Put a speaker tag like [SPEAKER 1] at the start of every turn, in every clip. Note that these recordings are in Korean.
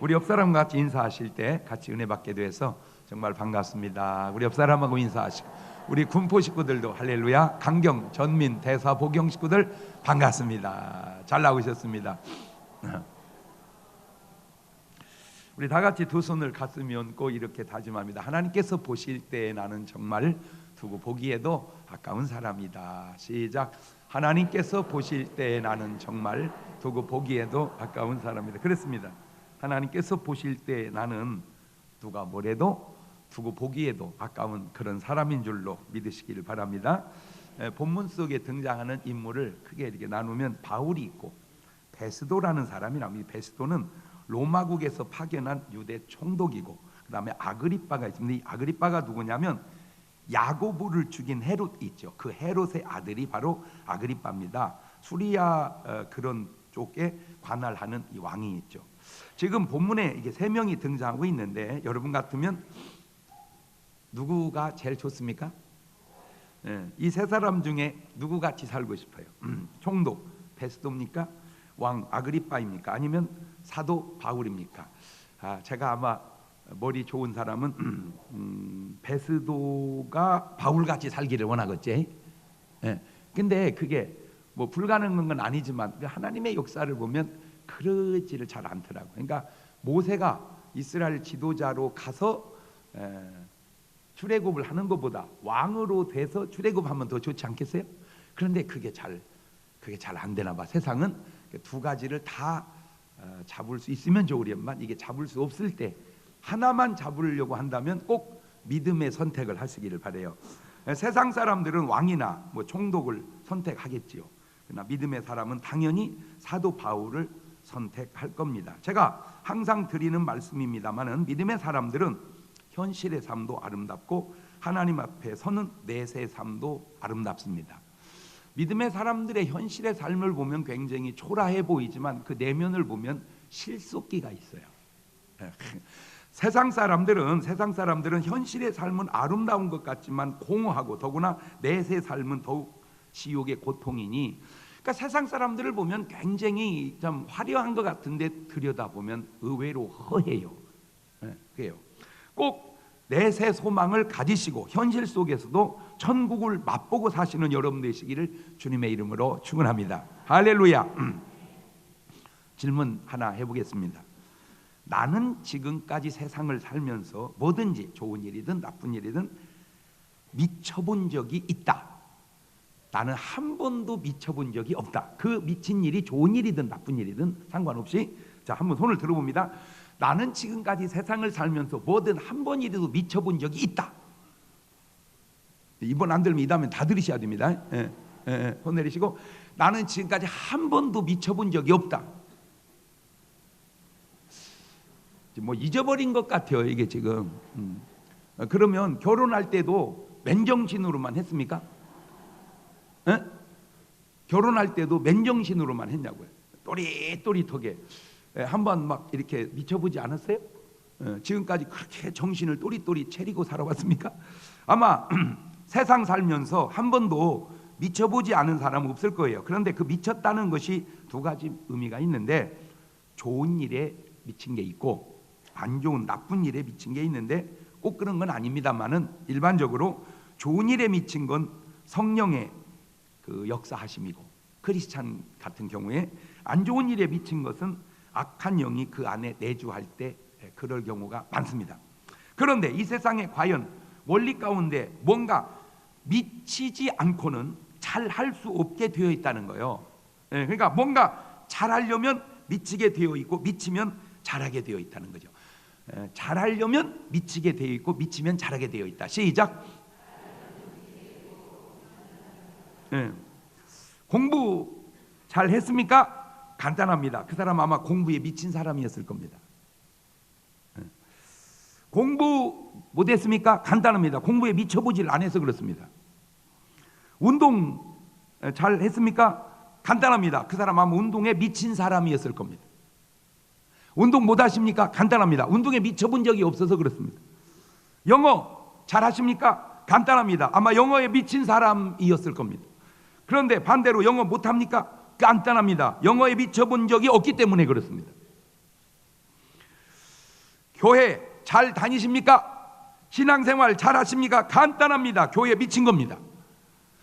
[SPEAKER 1] 우리 옆 사람과 같이 인사하실 때 같이 은혜 받게 돼서 정말 반갑습니다. 우리 옆 사람하고 인사하시고, 우리 군포 식구들도 할렐루야. 강경, 전민, 대사, 보경 식구들 반갑습니다. 잘 나오셨습니다. 우리 다 같이 두 손을 가슴에 얹고 이렇게 다짐합니다. 하나님께서 보실 때 나는 정말 두고 보기에도 아까운 사람이다. 시작. 하나님께서 보실 때 나는 정말 두고 보기에도 아까운 사람이다. 그렇습니다. 하나님께서 보실 때 나는 누가 뭐래도 두고 보기에도 아까운 그런 사람인 줄로 믿으시기를 바랍니다. 본문 속에 등장하는 인물을 크게 이렇게 나누면 바울이 있고 베스도라는 사람이라면, 이 베스도는 로마국에서 파견한 유대 총독이고, 그 다음에 아그리빠가 있습니다. 이 아그리빠가 누구냐면 야고보를 죽인 헤롯 있죠. 그 헤롯의 아들이 바로 아그리빠입니다. 수리아 그런 쪽에 관할하는 이 왕이 있죠. 지금 본문에 이게 세 명이 등장하고 있는데, 여러분 같으면 누구가 제일 좋습니까? 이 세 사람 중에 누구 같이 살고 싶어요? 총독 베스도입니까? 왕 아그리빠입니까? 아니면 사도 바울입니까? 제가 아마 머리 좋은 사람은 베스도가 바울같이 살기를 원하겠지. 근데 그게 뭐 불가능한 건 아니지만 하나님의 역사를 보면 그러지를 잘 않더라고요. 그러니까 모세가 이스라엘 지도자로 가서 출애굽을 하는 것보다 왕으로 돼서 출애굽하면 더 좋지 않겠어요? 그런데 그게 잘 안 되나 봐. 세상은 두 가지를 다 잡을 수 있으면 좋으련만, 이게 잡을 수 없을 때 하나만 잡으려고 한다면 꼭 믿음의 선택을 하시기를 바래요. 세상 사람들은 왕이나 뭐 총독을 선택하겠지요. 그러나 믿음의 사람은 당연히 사도 바울을 선택할 겁니다. 제가 항상 드리는 말씀입니다만은, 믿음의 사람들은 현실의 삶도 아름답고 하나님 앞에 서는 내세의 삶도 아름답습니다. 믿음의 사람들의 현실의 삶을 보면 굉장히 초라해 보이지만 그 내면을 보면 실속기가 있어요. 세상 사람들은 현실의 삶은 아름다운 것 같지만 공허하고, 더구나 내세의 삶은 더욱 지옥의 고통이니, 그러니까 세상 사람들을 보면 굉장히 좀 화려한 것 같은데 들여다보면 의외로 허해요. 그래요. 꼭 내세 소망을 가지시고 현실 속에서도 천국을 맛보고 사시는 여러분 되시기를 주님의 이름으로 축원합니다. 할렐루야. 질문 하나 해보겠습니다. 나는 지금까지 세상을 살면서 뭐든지 좋은 일이든 나쁜 일이든 미쳐본 적이 있다. 나는 한 번도 미쳐본 적이 없다. 그 미친 일이 좋은 일이든 나쁜 일이든 상관없이, 자, 한번 손을 들어봅니다. 나는 지금까지 세상을 살면서 뭐든 한 번이라도 미쳐본 적이 있다. 이번 안 들면 이다음에 다 들으셔야 됩니다. 손 내리시고, 나는 지금까지 한 번도 미쳐본 적이 없다. 뭐 잊어버린 것 같아요, 이게 지금. 그러면 결혼할 때도 맨정신으로만 했습니까? 결혼할 때도 맨정신으로만 했냐고요. 또릿또릿하게 한번 막 이렇게 미쳐보지 않았어요? 지금까지 그렇게 정신을 또릿또릿 차리고 살아왔습니까? 아마 세상 살면서 한 번도 미쳐보지 않은 사람은 없을 거예요. 그런데 그 미쳤다는 것이 두 가지 의미가 있는데, 좋은 일에 미친 게 있고 안 좋은 나쁜 일에 미친 게 있는데, 꼭 그런 건 아닙니다만은 일반적으로 좋은 일에 미친 건 성령의 그 역사하심이고, 크리스찬 같은 경우에 안 좋은 일에 미친 것은 악한 영이 그 안에 내주할 때 그럴 경우가 많습니다. 그런데 이 세상에 과연 원리 가운데 뭔가 미치지 않고는 잘할 수 없게 되어 있다는 거예요. 그러니까 뭔가 잘하려면 미치게 되어 있고, 미치면 잘하게 되어 있다는 거죠. 잘하려면 미치게 되어 있고, 미치면 잘하게 되어 있다. 시작. 공부 잘 했습니까? 간단합니다. 그 사람 아마 공부에 미친 사람이었을 겁니다. 공부 못했습니까? 간단합니다. 공부에 미쳐보질 않아서 그렇습니다. 운동 잘 했습니까? 간단합니다. 그 사람 아마 운동에 미친 사람이었을 겁니다. 운동 못하십니까? 간단합니다. 운동에 미쳐본 적이 없어서 그렇습니다. 영어 잘 하십니까? 간단합니다. 아마 영어에 미친 사람이었을 겁니다. 그런데 반대로 영어 못합니까? 간단합니다. 영어에 미쳐본 적이 없기 때문에 그렇습니다. 교회 잘 다니십니까? 신앙생활 잘 하십니까? 간단합니다. 교회에 미친 겁니다.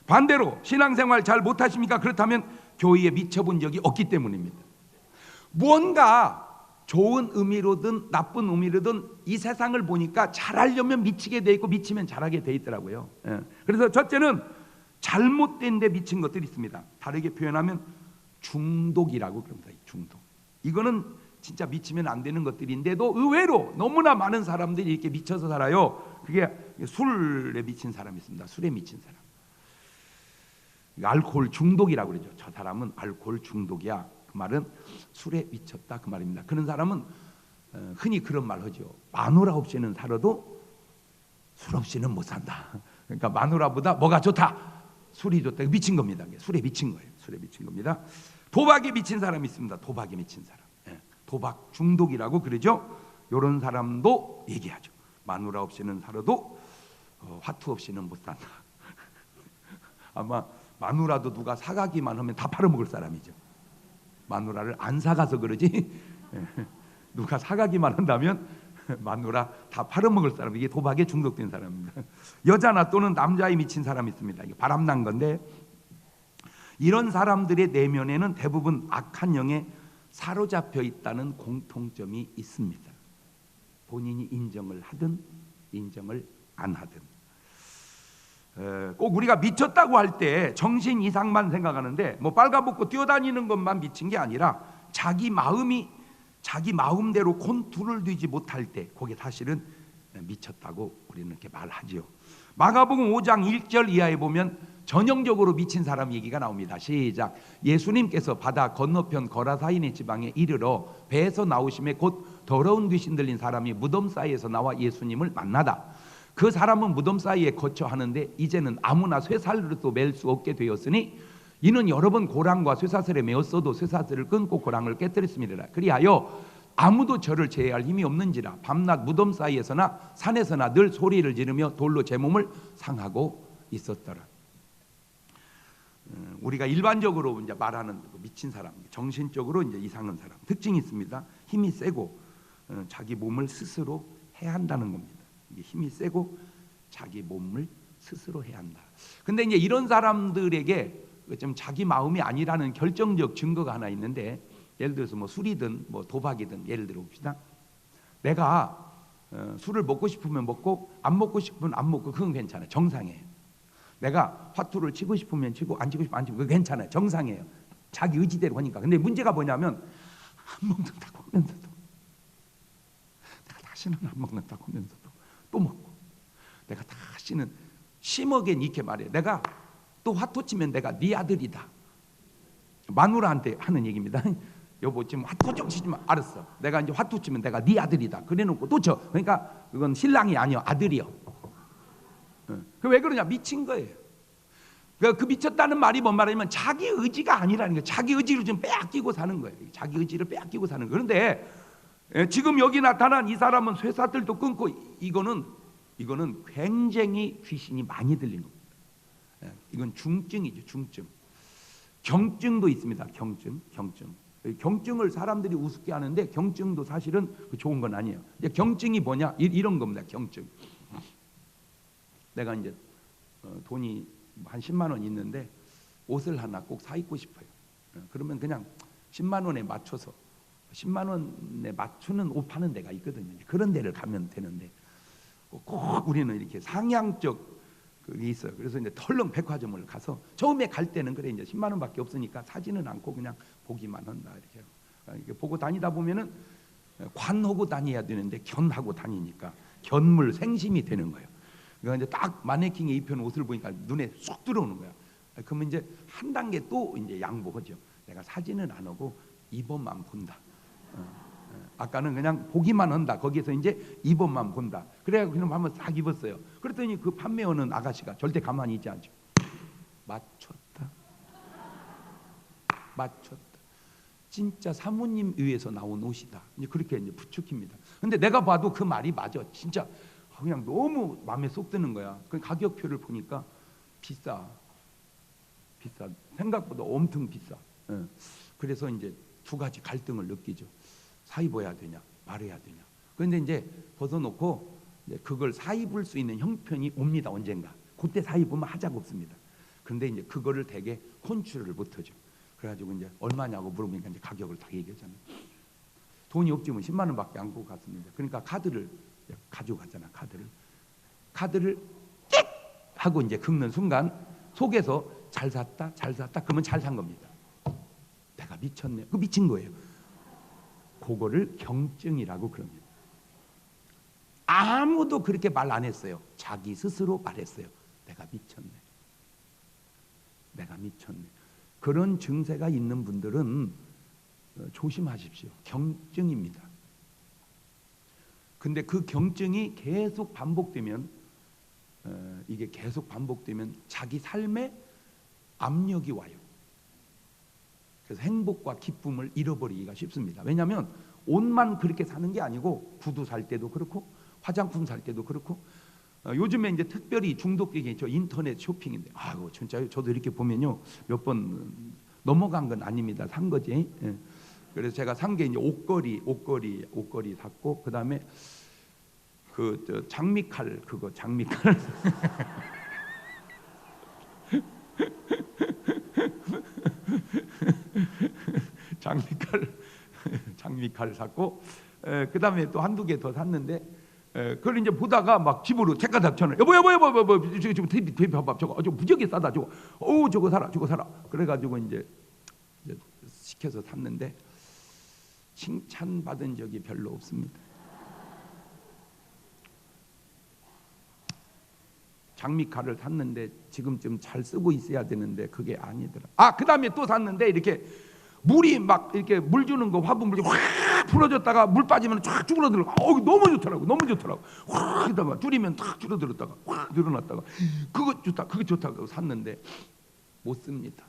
[SPEAKER 1] 반대로 신앙생활 잘 못하십니까? 그렇다면 교회에 미쳐본 적이 없기 때문입니다. 무언가 좋은 의미로든 나쁜 의미로든 이 세상을 보니까 잘하려면 미치게 돼 있고 미치면 잘하게 돼 있더라고요. 그래서 첫째는 잘못된 데 미친 것들이 있습니다. 다르게 표현하면 중독이라고 그럽니다. 중독. 이거는 진짜 미치면 안 되는 것들인데도 의외로 너무나 많은 사람들이 이렇게 미쳐서 살아요. 그게 술에 미친 사람이 있습니다. 술에 미친 사람. 알코올 중독이라고 그러죠. 저 사람은 알코올 중독이야. 그 말은 술에 미쳤다 그 말입니다. 그런 사람은 흔히 그런 말 하죠. 마누라 없이는 살아도 술 없이는 못 산다. 그러니까 마누라보다 뭐가 좋다? 술이 좋다. 미친 겁니다. 술에 미친 거예요. 술에 미친 겁니다. 도박에 미친 사람이 있습니다. 도박에 미친 사람. 도박 중독이라고 그러죠. 이런 사람도 얘기하죠. 마누라 없이는 살아도 화투 없이는 못 산다. 아마 마누라도 누가 사가기만 하면 다 팔아먹을 사람이죠. 마누라를 안 사가서 그러지 누가 사가기만 한다면 마누라 다 팔아먹을 사람. 이게 도박에 중독된 사람입니다. 여자나 또는 남자에 미친 사람이 있습니다. 이게 바람난 건데 이런 사람들의 내면에는 대부분 악한 영에 사로잡혀 있다는 공통점이 있습니다. 본인이 인정을 하든 인정을 안 하든 꼭 우리가 미쳤다고 할 때 정신 이상만 생각하는데 뭐 빨가벗고 뛰어다니는 것만 미친 게 아니라 자기 마음이 자기 마음대로 컨트롤 되지 못할 때 그게 사실은 미쳤다고 우리는 이렇게 말하지요. 마가복음 5장 1절 이하에 보면 전형적으로 미친 사람 얘기가 나옵니다. 시작. 예수님께서 바다 건너편 거라사인의 지방에 이르러 배에서 나오심에 곧 더러운 귀신 들린 사람이 무덤 사이에서 나와 예수님을 만나다. 그 사람은 무덤 사이에 거처 하는데 이제는 아무나 쇠사슬도 맬 수 없게 되었으니 이는 여러 번 고랑과 쇠사슬에 메었어도 쇠사슬을 끊고 고랑을 깨뜨렸습니다. 그리하여 아무도 저를 제어할 힘이 없는지라 밤낮 무덤 사이에서나 산에서나 늘 소리를 지르며 돌로 제 몸을 상하고 있었더라. 우리가 일반적으로 이제 말하는 미친 사람, 정신적으로 이제 이상한 사람 특징이 있습니다. 힘이 세고 자기 몸을 스스로 해야 한다는 겁니다. 이게 힘이 세고 자기 몸을 스스로 해야 한다. 근데 이제 이런 사람들에게 좀 자기 마음이 아니라는 결정적 증거가 하나 있는데 예를 들어서 뭐 술이든 뭐 도박이든 예를 들어 봅시다. 내가 술을 먹고 싶으면 먹고 안 먹고 싶으면 안 먹고 그건 괜찮아요. 정상이에요. 내가 화투를 치고 싶으면 치고 안 치고 싶으면 안 치고 그거 괜찮아요. 정상이에요. 자기 의지대로 하니까. 근데 문제가 뭐냐면 안 먹는다고 하면서도 내가 다시는 안 먹는다고 하면서도 또 먹고 내가 다시는 심하게 이렇게 말해. 내가 또 화투 치면 내가 네 아들이다. 마누라한테 하는 얘기입니다. 여보 지금 화투 좀 치지 마. 알았어. 내가 이제 화투 치면 내가 네 아들이다. 그래놓고 또 쳐. 그러니까 그건 신랑이 아니요 아들이요. 왜 그러냐? 미친 거예요. 그 미쳤다는 말이 뭔 말이냐면 자기 의지가 아니라는 거예요. 자기 의지를 좀 빼앗기고 사는 거예요. 자기 의지를 빼앗기고 사는 거예요. 그런데 지금 여기 나타난 이 사람은 쇠사슬도 끊고 이거는 굉장히 귀신이 많이 들린 겁니다. 이건 중증이죠. 중증. 경증도 있습니다. 경증을 사람들이 우습게 하는데 경증도 사실은 좋은 건 아니에요. 경증이 뭐냐? 이런 겁니다. 경증. 내가 이제 돈이 한 10만 원 있는데 옷을 하나 꼭 사 입고 싶어요. 그러면 그냥 10만 원에 맞춰서 10만 원에 맞추는 옷 파는 데가 있거든요. 그런 데를 가면 되는데 꼭 우리는 이렇게 상향적 그게 있어요. 그래서 이제 털렁 백화점을 가서 처음에 갈 때는 그래 이제 10만 원밖에 없으니까 사지는 않고 그냥 보기만 한다 이렇게 보고 다니다 보면은 관하고 다녀야 되는데 견하고 다니니까 견물 생심이 되는 거예요. 그러니까 이제 딱 마네킹에 입혀놓은 옷을 보니까 눈에 쏙 들어오는 거야. 그러면 이제 한 단계 또 이제 양보하죠. 내가 사지는 안 하고 입어만 본다. 아까는 그냥 보기만 한다. 거기에서 이제 입어만 본다. 그래야 그냥 한번 싹 입었어요. 그랬더니 그 판매하는 아가씨가 절대 가만히 있지 않죠. 맞췄다. 진짜 사모님 위에서 나온 옷이다. 이제 그렇게 이제 부추깁니다. 근데 내가 봐도 그 말이 맞아. 진짜 그냥 너무 마음에 쏙 드는 거야. 그 가격표를 보니까 비싸. 생각보다 엄청 비싸. 그래서 이제 두 가지 갈등을 느끼죠. 사 입어야 되냐 말아야 되냐. 그런데 이제 벗어놓고 이제 그걸 사입을 수 있는 형편이 옵니다. 언젠가. 그때 사입으면 하자가 없습니다. 그런데 이제 그거를 되게 컨트롤을 못하죠. 그래가지고 이제 얼마냐고 물어보니까 이제 가격을 다 얘기하잖아요. 돈이 없지면 10만 원밖에 안 갖고 갔습니다. 그러니까 카드를 가져갔잖아. 카드를 띡 하고 이제 긁는 순간 속에서 잘 샀다 그러면 잘 산 겁니다. 내가 미쳤네. 그 미친 거예요. 그거를 경증이라고 그럽니다. 아무도 그렇게 말 안 했어요. 자기 스스로 말했어요. 내가 미쳤네. 그런 증세가 있는 분들은 조심하십시오. 경증입니다. 근데 그 경증이 계속 반복되면 자기 삶에 압력이 와요. 그래서 행복과 기쁨을 잃어버리기가 쉽습니다. 왜냐하면 옷만 그렇게 사는 게 아니고 구두 살 때도 그렇고 화장품 살 때도 그렇고 요즘에 이제 특별히 중독적인 저 인터넷 쇼핑인데 아이고 진짜요. 저도 이렇게 보면요 몇 번 넘어간 건 아닙니다. 산 거지. 예. 그래서 제가 산 게 이제 옷걸이 샀고 그다음에 그 장미칼 장미칼 샀고 그다음에 또 한두 개 더 샀는데 그걸 이제 보다가 막 집으로 택가 잡혀는 여보 지금 TV 봐봐 저거 무지하게 싸다 저거 저거 사라 그래가지고 이제 시켜서 샀는데 칭찬받은 적이 별로 없습니다. 장미칼을 샀는데 지금쯤 잘 쓰고 있어야 되는데 그게 아니더라. 그다음에 또 샀는데 이렇게 물이 막 이렇게 물 주는 거 화분물이 확 풀어졌다가 물 빠지면 쫙 쭈그러들고 너무 좋더라고. 확 하다가 줄이면 탁 줄어들었다가 확 늘어났다가 그거 좋다고 샀는데 못 씁니다.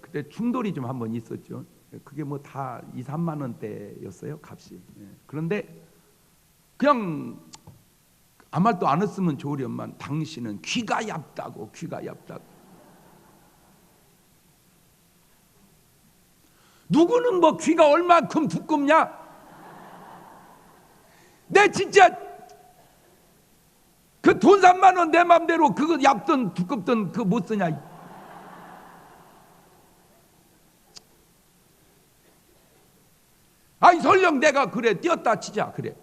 [SPEAKER 1] 그때 충돌이 좀 한번 있었죠. 그게 뭐 다 2, 3만 원대였어요 값이. 그런데 그냥 아무 말도 안 했으면 좋으련만 당신은 귀가 얇다고. 누구는 뭐 귀가 얼만큼 두껍냐? 내 진짜 그 돈 3만 원 내 맘대로 그거 얇든 두껍든 그거 못 쓰냐? 설령 내가 그래 띄었다 치자 그래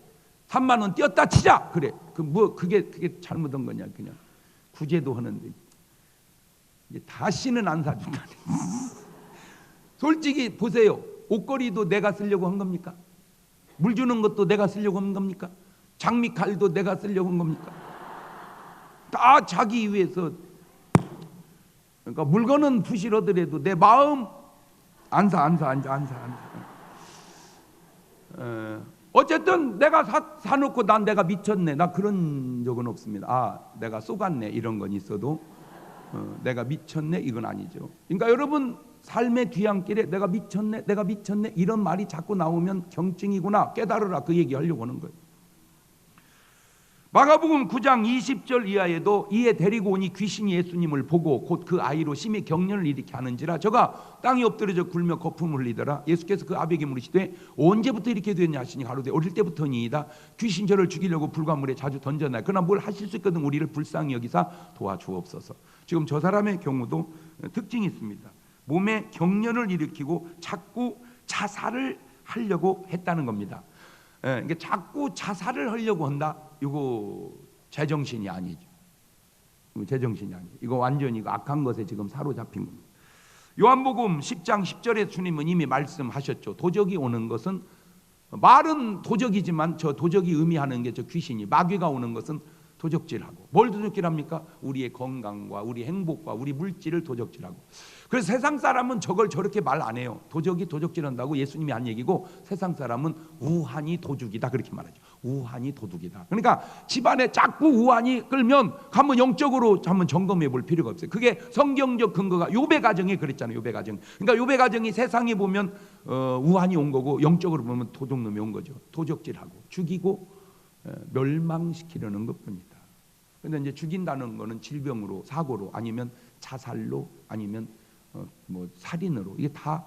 [SPEAKER 1] 3만 원 띄었다 치자 그래 그게 잘못한 거냐? 그냥 구제도 하는데 이제 다시는 안 사준다니. 솔직히 보세요. 옷걸이도 내가 쓰려고 한 겁니까? 물 주는 것도 내가 쓰려고 한 겁니까? 장미칼도 내가 쓰려고 한 겁니까? 다 자기 위해서. 그러니까 물건은 부실하더라도 내 마음 안 사. 어쨌든 내가 사놓고 내가 미쳤네. 나 그런 적은 없습니다. 내가 쏘갔네 이런 건 있어도 내가 미쳤네 이건 아니죠. 그러니까 여러분 삶의 뒤안길에 내가 미쳤네 이런 말이 자꾸 나오면 경증이구나 깨달으라 그 얘기 하려고 하는 거예요. 마가복음 9장 20절 이하에도 이에 데리고 오니 귀신이 예수님을 보고 곧 그 아이로 심히 경련을 일으켜 하는지라 저가 땅에 엎드려져 굴며 거품을 흘리더라. 예수께서 그 아비에게 물으시되 언제부터 이렇게 되었냐 하시니 가로되 어릴 때부터니이다. 귀신 저를 죽이려고 불과 물에 자주 던져놔. 그러나 뭘 하실 수 있거든 우리를 불쌍히 여기사 도와주옵소서. 지금 저 사람의 경우도 특징이 있습니다. 몸에 경련을 일으키고 자꾸 자살을 하려고 했다는 겁니다. 그러니까 자꾸 자살을 하려고 한다. 이거 제정신이 아니죠. 이거 완전히 악한 것에 지금 사로잡힌 겁니다. 요한복음 10장 10절에 주님은 이미 말씀하셨죠. 도적이 오는 것은 말은 도적이지만 저 도적이 의미하는 게 저 귀신이 마귀가 오는 것은 도적질하고 뭘 도적질합니까? 우리의 건강과 우리 행복과 우리 물질을 도적질하고. 그래서 세상 사람은 저걸 저렇게 말 안 해요. 도적이 도적질한다고 예수님이 한 얘기고 세상 사람은 우환이 도둑이다 그렇게 말하죠. 우환이 도둑이다. 그러니까 집안에 자꾸 우환이 끌면 한번 영적으로 한번 점검해 볼 필요가 없어요. 그게 성경적 근거가 욥의 가정이 그랬잖아요. 욥의 가정. 그러니까 욥의 가정이 세상에 보면 우환이 온 거고 영적으로 보면 도둑놈이 온 거죠. 도적질하고 죽이고 멸망시키려는 것뿐이다. 그런데 이제 죽인다는 거는 질병으로, 사고로, 아니면 자살로, 아니면 뭐 살인으로 이게 다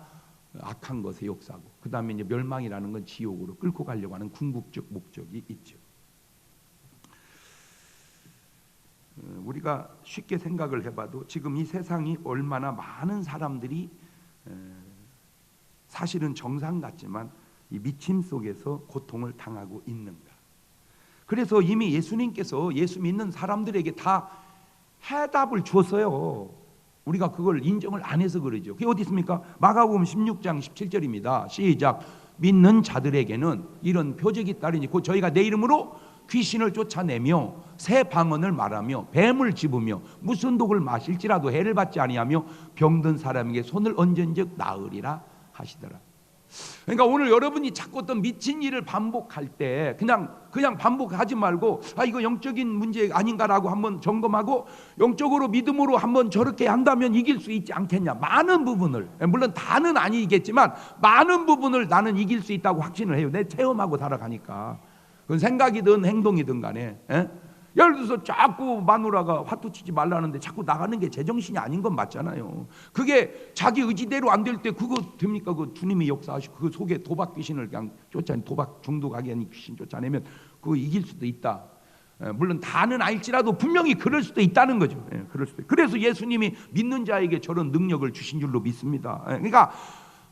[SPEAKER 1] 악한 것에 역사하고, 그 다음에 이제 멸망이라는 건 지옥으로 끌고 가려고 하는 궁극적 목적이 있죠. 우리가 쉽게 생각을 해봐도 지금 이 세상이 얼마나 많은 사람들이 사실은 정상 같지만 이 미침 속에서 고통을 당하고 있는가. 그래서 이미 예수님께서 예수 믿는 사람들에게 다 해답을 줬어요. 우리가 그걸 인정을 안 해서 그러죠. 그게 어디 있습니까? 마가복음 16장 17절입니다. 시작. 믿는 자들에게는 이런 표적이 따르니 곧 저희가 내 이름으로 귀신을 쫓아내며 새 방언을 말하며 뱀을 집으며 무슨 독을 마실지라도 해를 받지 아니하며 병든 사람에게 손을 얹은즉 나으리라 하시더라. 그러니까 오늘 여러분이 자꾸 어떤 미친 일을 반복할 때 그냥 반복하지 말고 이거 영적인 문제 아닌가라고 한번 점검하고 영적으로 믿음으로 한번 저렇게 한다면 이길 수 있지 않겠냐. 많은 부분을, 물론 다는 아니겠지만 많은 부분을 나는 이길 수 있다고 확신을 해요. 내 체험하고 살아가니까. 그건 생각이든 행동이든 간에. 예를 들어서 자꾸 마누라가 화투 치지 말라는데 자꾸 나가는 게 제정신이 아닌 건 맞잖아요. 그게 자기 의지대로 안 될 때 그거 됩니까? 그 주님이 역사하시고 그 속에 도박 귀신을 그냥 쫓아내, 도박 중독하게 하는 귀신 쫓아내면 그거 이길 수도 있다. 물론 다는 아닐지라도 분명히 그럴 수도 있다는 거죠. 그럴 수도. 그래서 예수님이 믿는 자에게 저런 능력을 주신 줄로 믿습니다. 그러니까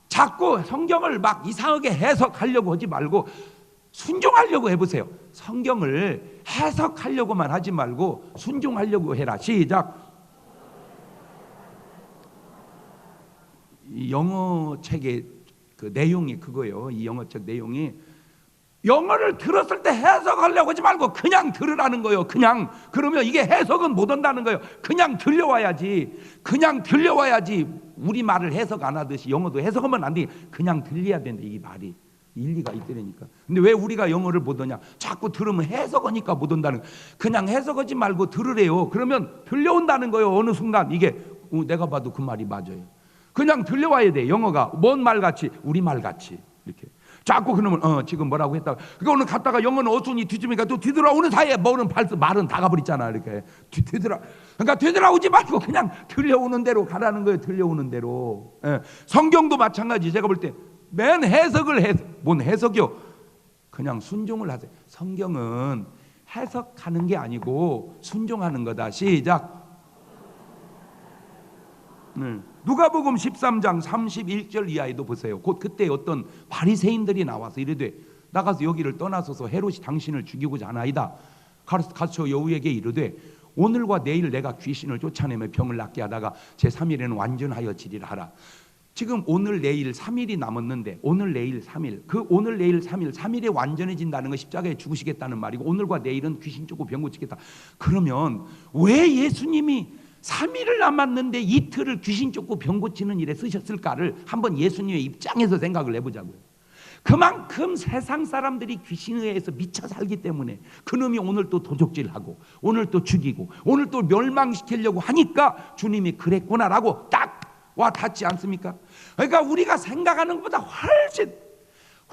[SPEAKER 1] 자꾸 성경을 막 이상하게 해석하려고 하지 말고 순종하려고 해보세요. 성경을 해석하려고만 하지 말고 순종하려고 해라. 시작. 이 영어 책의 그 내용이 그거예요. 이 영어 책 내용이 영어를 들었을 때 해석하려고 하지 말고 그냥 들으라는 거예요. 그냥. 그러면 이게 해석은 못 한다는 거예요. 그냥 들려와야지. 그냥 들려와야지. 우리 말을 해석 안 하듯이 영어도 해석하면 안 돼. 그냥 들려야 된다. 이 말이. 일리가 있더라니까. 근데 왜 우리가 영어를 못 하냐? 자꾸 들으면 해석하니까 못 온다는 거예요. 그냥 해석하지 말고 들으래요. 그러면 들려온다는 거예요. 어느 순간 이게 내가 봐도 그 말이 맞아요. 그냥 들려와야 돼. 영어가 뭔 말같이 우리 말같이 이렇게. 자꾸 그러면 지금 뭐라고 했다가 그거는 갔다가 영어는 어순이 뒤집으니까 또 뒤돌아오는 사이에 뭐는 말은 다 가버리잖아. 이렇게 그러니까 뒤돌아오지 말고 그냥 들려오는 대로 가라는 거예요. 들려오는 대로. 성경도 마찬가지. 제가 볼 때 맨 해석을 뭔 해석이요? 그냥 순종을 하세요. 성경은 해석하는 게 아니고 순종하는 거다. 시작. 누가복음 13장 31절 이하에도 보세요. 곧 그때 어떤 바리새인들이 나와서 이르되 나가서 여기를 떠나소서 헤롯이 당신을 죽이고자 하나이다. 가서 여우에게 이르되 오늘과 내일 내가 귀신을 쫓아내며 병을 낫게 하다가 제3일에는 완전하여 지리라 하라. 지금 오늘 내일 3일이 남았는데 오늘 내일 3일, 그 오늘 내일 3일, 3일에 완전해진다는 건 십자가에 죽으시겠다는 말이고 오늘과 내일은 귀신 쫓고 병 고치겠다. 그러면 왜 예수님이 3일을 남았는데 이틀을 귀신 쫓고 병 고치는 일에 쓰셨을까를 한번 예수님의 입장에서 생각을 해보자고요. 그만큼 세상 사람들이 귀신에 의해서 미쳐 살기 때문에 그놈이 오늘 또 도적질하고 오늘 또 죽이고 오늘 또 멸망시키려고 하니까 주님이 그랬구나라고 딱 와 닿지 않습니까? 그러니까 우리가 생각하는 것보다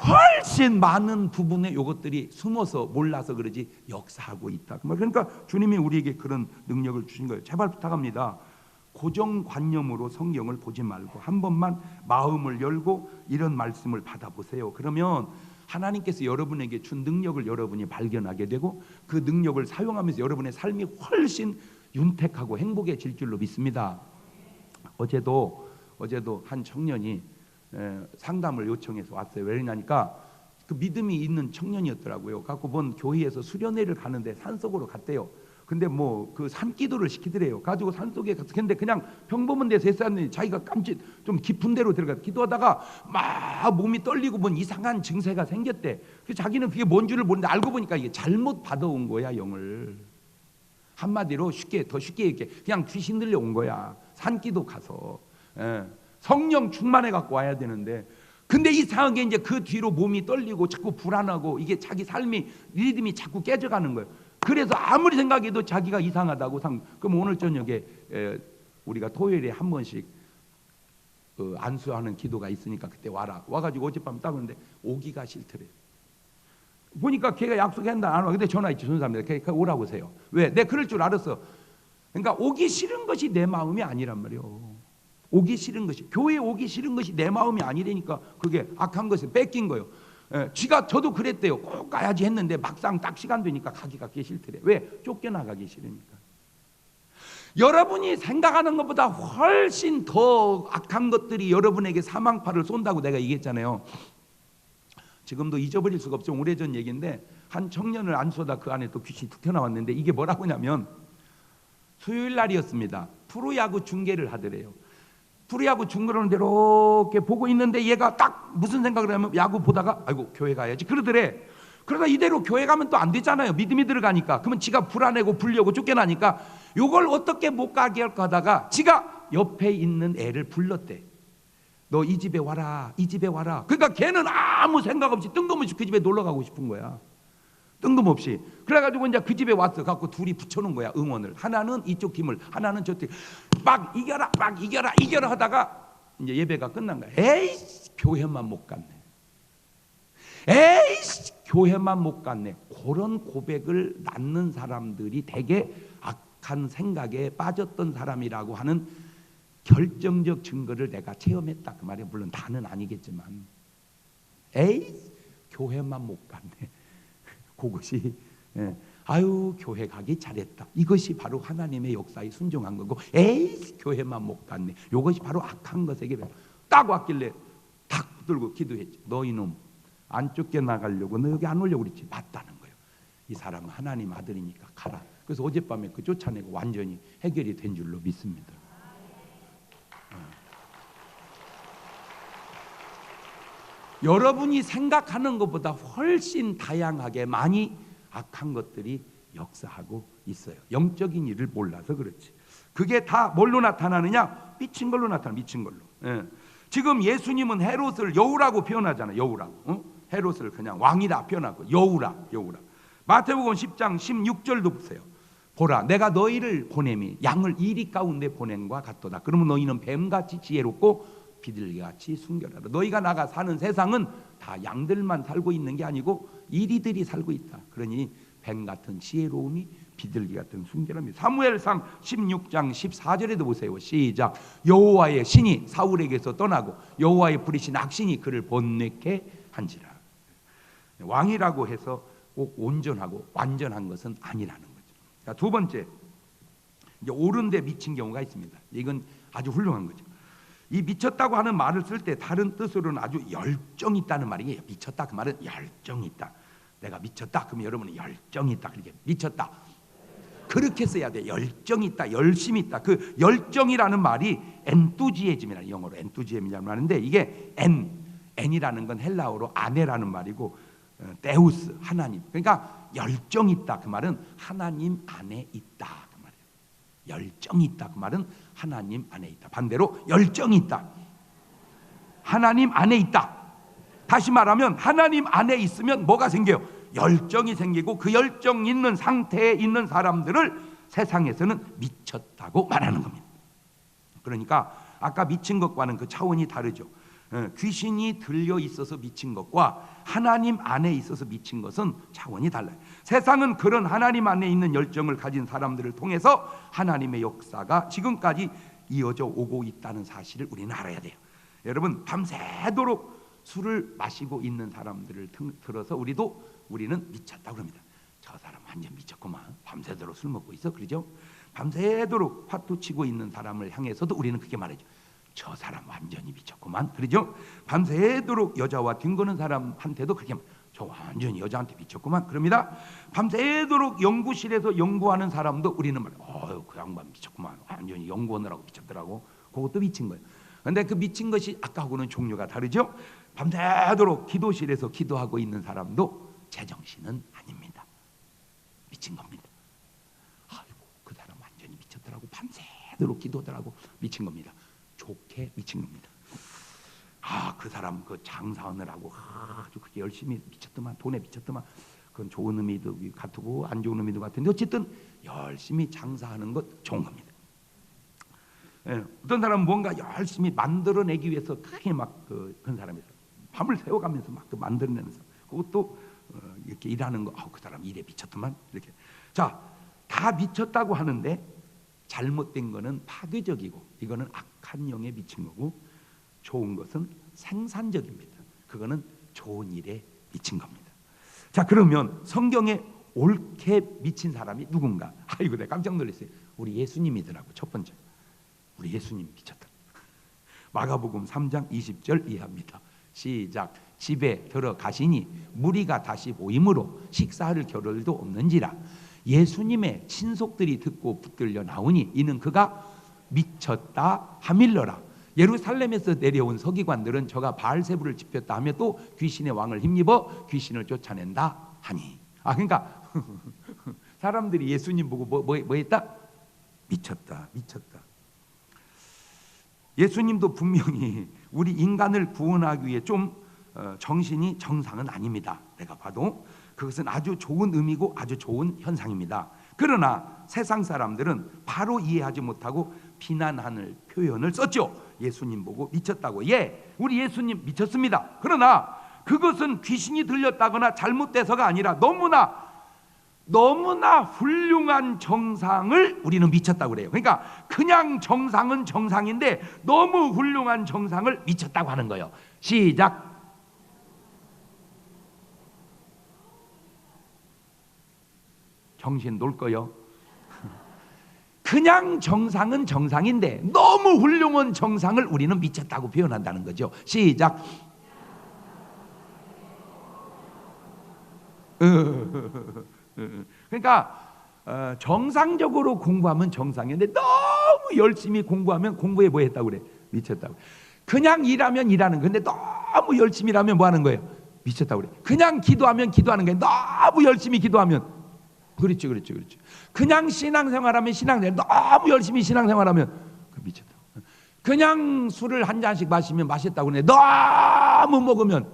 [SPEAKER 1] 훨씬 많은 부분에 이것들이 숨어서 몰라서 그러지 역사하고 있다. 그러니까 주님이 우리에게 그런 능력을 주신 거예요. 제발 부탁합니다. 고정관념으로 성경을 보지 말고 한 번만 마음을 열고 이런 말씀을 받아보세요. 그러면 하나님께서 여러분에게 준 능력을 여러분이 발견하게 되고 그 능력을 사용하면서 여러분의 삶이 훨씬 윤택하고 행복해질 줄로 믿습니다. 어제도 한 청년이 상담을 요청해서 왔어요. 왜냐니까 그 믿음이 있는 청년이었더라고요. 갖고 본 교회에서 수련회를 가는데 산속으로 갔대요. 근데 뭐 그 산기도를 시키더래요. 가지고 산속에 가서 근데 그냥 평범한 데서 했었는데 자기가 깜찍 좀 깊은 데로 들어가서 기도하다가 막 몸이 떨리고 뭔 이상한 증세가 생겼대. 그래서 자기는 그게 뭔 줄을 모르는데 알고 보니까 이게 잘못 받아온 거야, 영을. 한마디로 더 쉽게 얘기해. 그냥 귀신 들려온 거야. 산기도 가서. 성령 충만해 갖고 와야 되는데 근데 이상하게 이제 그 뒤로 몸이 떨리고 자꾸 불안하고 이게 자기 삶이 리듬이 자꾸 깨져가는 거예요. 그래서 아무리 생각해도 자기가 이상하다고 그럼 오늘 저녁에 우리가 토요일에 한 번씩 안수하는 기도가 있으니까 그때 와라. 와가지고 어젯밤 딱 오는데 오기가 싫더래. 보니까 걔가 약속한다 안 와. 근데 전화했지 전사입니다. 걔 오라고 하세요. 왜? 내가 그럴 줄 알았어. 그러니까 오기 싫은 것이 내 마음이 아니란 말이에요. 오기 싫은 것이, 교회 오기 싫은 것이 내 마음이 아니라니까 그게 악한 것을 뺏긴 거예요. 저도 그랬대요. 꼭 가야지 했는데 막상 딱 시간 되니까 가기가 싫더래. 왜? 쫓겨나가기 싫으니까. 여러분이 생각하는 것보다 훨씬 더 악한 것들이 여러분에게 사망파를 쏜다고 내가 얘기했잖아요. 지금도 잊어버릴 수가 없죠. 오래전 얘기인데 한 청년을 안 쏘다 그 안에 또 귀신이 툭 튀어나왔는데, 이게 뭐라고 하냐면 수요일 날이었습니다. 프로야구 중계를 하더래요. 프로야구 중계를 하는데 이렇게 보고 있는데 얘가 딱 무슨 생각을 하면 야구 보다가 아이고 교회 가야지 그러더래. 그러다 이대로 교회 가면 또 안 되잖아요. 믿음이 들어가니까. 그러면 지가 불안해고 불려고 쫓겨나니까 요걸 어떻게 못 가게 할까 하다가 지가 옆에 있는 애를 불렀대. 너 이 집에 와라, 이 집에 와라. 그러니까 걔는 아무 생각 없이 뜬금없이 그 집에 놀러 가고 싶은 거야. 뜬금없이. 그래가지고 이제 그 집에 왔어. 갖고 둘이 붙여놓은 거야, 응원을. 하나는 이쪽 팀을, 하나는 저쪽. 막 이겨라, 막 이겨라, 이겨라 하다가 이제 예배가 끝난 거야. 에이, 교회만 못 갔네. 에이, 교회만 못 갔네. 그런 고백을 낳는 사람들이 되게 악한 생각에 빠졌던 사람이라고 하는 결정적 증거를 내가 체험했다 그 말이에요. 물론 다는 아니겠지만, 에이, 교회만 못 갔네. 그것이 아유 교회 가기 잘했다. 이것이 바로 하나님의 역사에 순종한 거고, 에이 교회만 못 갔네. 이것이 바로 악한 것에게 딱 왔길래 탁 붙들고 기도했지. 너 이놈 안 쫓겨나가려고 너 여기 안 오려고 그랬지. 맞다는 거예요. 이 사람은 하나님 아들이니까 가라. 그래서 어젯밤에 그 쫓아내고 완전히 해결이 된 줄로 믿습니다. 여러분이 생각하는 것보다 훨씬 다양하게 많이 악한 것들이 역사하고 있어요. 영적인 일을 몰라서 그렇지. 그게 다 뭘로 나타나느냐? 미친 걸로 나타나. 미친 걸로. 지금 예수님은 헤롯을 여우라고 표현하잖아요. 여우라고. 헤롯을 그냥 왕이다 표현하고 여우라. 마태복음 10장 16절도 보세요. 보라 내가 너희를 보냄이 양을 이리 가운데 보냄과 같도다. 그러면 너희는 뱀같이 지혜롭고 비둘기같이 순결하라. 너희가 나가 사는 세상은 다 양들만 살고 있는 게 아니고 이리들이 살고 있다. 그러니 뱀 같은 지혜로움이 비둘기 같은 순결함이다. 사무엘상 16장 14절에도 보세요. 시작. 여호와의 신이 사울에게서 떠나고 여호와의 부리신 악신이 그를 번뇌케 한지라. 왕이라고 해서 꼭 온전하고 완전한 것은 아니라는 거죠. 자, 두 번째, 이제 옳은 데 미친 경우가 있습니다. 이건 아주 훌륭한 거죠. 이 미쳤다고 하는 말을 쓸 때 다른 뜻으로는 아주 열정이 있다는 말이에요. 미쳤다 그 말은 열정이 있다. 내가 미쳤다 그러면 여러분은 열정이 있다. 그렇게 미쳤다 그렇게 써야 돼. 열정이 있다, 열심히 있다. 그 열정이라는 말이 엔투지에즘이라는, 영어로 엔투지엠이라는 말인데, 이게 엔이라는 건 헬라어로 아내라는 말이고 데우스 하나님. 그러니까 열정이 있다 그 말은 하나님 안에 있다. 열정이 있다 그 말은 하나님 안에 있다. 반대로 열정이 있다, 하나님 안에 있다. 다시 말하면 하나님 안에 있으면 뭐가 생겨요? 열정이 생기고, 그 열정 있는 상태에 있는 사람들을 세상에서는 미쳤다고 말하는 겁니다. 그러니까 아까 미친 것과는 그 차원이 다르죠. 귀신이 들려 있어서 미친 것과 하나님 안에 있어서 미친 것은 차원이 달라요. 세상은 그런 하나님 안에 있는 열정을 가진 사람들을 통해서 하나님의 역사가 지금까지 이어져 오고 있다는 사실을 우리는 알아야 돼요. 여러분, 밤새도록 술을 마시고 있는 사람들을 들어서 우리는 미쳤다고 합니다. 저 사람 완전 미쳤구만. 밤새도록 술 먹고 있어. 그러죠? 밤새도록 화투 치고 있는 사람을 향해서도 우리는 그렇게 말하죠. 저 사람 완전히 미쳤구만. 그러죠? 밤새도록 여자와 뒹구는 사람한테도 그렇게 저 완전히 여자한테 미쳤구만. 그럽니다. 밤새도록 연구실에서 연구하는 사람도 우리는 말해요. 그 양반 미쳤구만. 완전히 연구하느라고 미쳤더라고. 그것도 미친 거예요. 그런데 그 미친 것이 아까하고는 종류가 다르죠. 밤새도록 기도실에서 기도하고 있는 사람도 제정신은 아닙니다. 미친 겁니다. 아이고 그 사람 완전히 미쳤더라고. 밤새도록 기도하더라고. 미친 겁니다. 좋게 미친 겁니다. 그 사람 그 장사하느라고 아주 그게 열심히 미쳤더만, 돈에 미쳤더만. 그건 좋은 의미도 같고 안 좋은 의미도 같은데 어쨌든 열심히 장사하는 것 좋은 겁니다. 어떤 사람은 뭔가 열심히 만들어내기 위해서 크게 막 그런 사람이 있어요. 밤을 새워가면서 막 만들어내면서 그것도 이렇게 일하는 거. 그 사람 일에 미쳤더만. 이렇게 자, 다 미쳤다고 하는데 잘못된 거는 파괴적이고 이거는 악한 영에 미친 거고, 좋은 것은 생산적입니다. 그거는 좋은 일에 미친 겁니다. 자, 그러면 성경에 옳게 미친 사람이 누군가? 아이고, 내가 깜짝 놀랐어요. 우리 예수님이더라고. 첫 번째, 우리 예수님 미쳤다. 마가복음 3장 20절 이해합니다. 시작. 집에 들어가시니 무리가 다시 모임으로 식사할 겨를도 없는지라 예수님의 친속들이 듣고 붙들려 나오니 이는 그가 미쳤다 하밀러라. 예루살렘에서 내려온 서기관들은 저가 바알세부를 집혔다 하며 또 귀신의 왕을 힘입어 귀신을 쫓아낸다 하니. 그러니까 사람들이 예수님 보고 뭐 했다? 미쳤다, 미쳤다. 예수님도 분명히 우리 인간을 구원하기 위해 좀 정신이 정상은 아닙니다. 내가 봐도 그것은 아주 좋은 의미고 아주 좋은 현상입니다. 그러나 세상 사람들은 바로 이해하지 못하고 비난하는 표현을 썼죠. 예수님 보고 미쳤다고. 예, 우리 예수님 미쳤습니다. 그러나 그것은 귀신이 들렸다거나 잘못돼서가 아니라 너무나 훌륭한 정상을 우리는 미쳤다고 그래요. 그러니까 그냥 정상은 정상인데 너무 훌륭한 정상을 미쳤다고 하는 거예요. 시작. 정신 놓을 거요. 그냥 정상은 정상인데 너무 훌륭한 정상을 우리는 미쳤다고 표현한다는 거죠. 시작. 그러니까 정상적으로 공부하면 정상인데 너무 열심히 공부하면 공부에 뭐 했다고 그래? 미쳤다고. 그냥 일하면 일하는 건데 너무 열심히 일하면 뭐 하는 거예요? 미쳤다고 그래. 그냥 기도하면 기도하는 거예요. 너무 열심히 기도하면. 그렇죠. 그냥 신앙생활하면 신앙생활, 너무 열심히 신앙생활하면 미쳤다. 그냥 술을 한 잔씩 마시면 맛있다고 그러는데 너무 먹으면